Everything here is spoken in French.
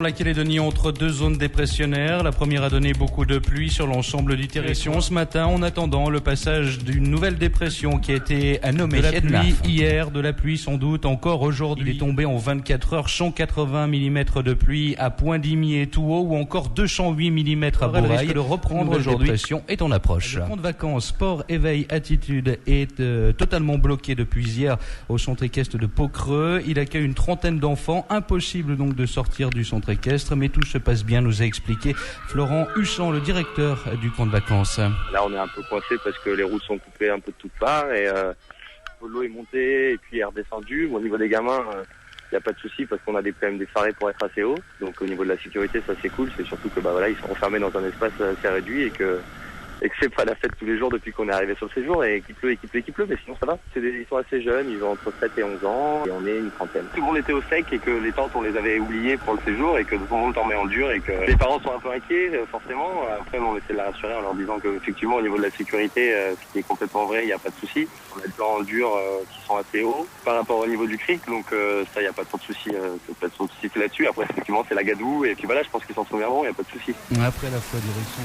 La Calédonie entre deux zones dépressionnaires. La première a donné beaucoup de pluie sur l'ensemble du territoire ce matin en attendant le passage d'une nouvelle dépression qui a été nommée. De la pluie hier, de la pluie sans doute encore aujourd'hui. Il est tombé en 24 heures 180 mm de pluie à Poindimier et Touault ou encore 208 mm à Bourail. Elle risque de reprendre aujourd'hui. La dépression est en approche. Le camp de vacances Sport, Éveil, Attitude est totalement bloqué depuis hier au centre équestre de Pau-Creux. Il accueille une trentaine d'enfants. Impossible donc de sortir du centre équestre, mais tout se passe bien, nous a expliqué Florent Husson, le directeur du camp de vacances. Là, on est un peu coincé parce que les routes sont coupées un peu de toutes parts et l'eau est montée et puis est redescendue. Au niveau des gamins, il n'y a pas de souci parce qu'on a quand même des pharés pour être assez haut. Donc au niveau de la sécurité, ça c'est cool. C'est surtout que ils sont enfermés dans un espace assez réduit et que c'est pas la fête tous les jours depuis qu'on est arrivé sur le séjour et qu'il pleut, mais sinon ça va. Ils sont assez jeunes, ils ont entre 7 et 11 ans et on est une trentaine. Tout le monde était au sec et que les tentes on les avait oubliées pour le séjour et que tout le monde dormait en dur et que les parents sont un peu inquiets forcément. Après on essaie de la rassurer en leur disant que effectivement au niveau de la sécurité, ce qui est complètement vrai, il n'y a pas de souci. On a des plans en dur qui sont assez hauts par rapport au niveau du cric, donc ça il n'y a pas trop de soucis, pas trop de soucis là-dessus. Après effectivement c'est la gadoue et puis voilà, je pense qu'ils s'en souviendront, il n'y a pas de souci. Après la fois direction.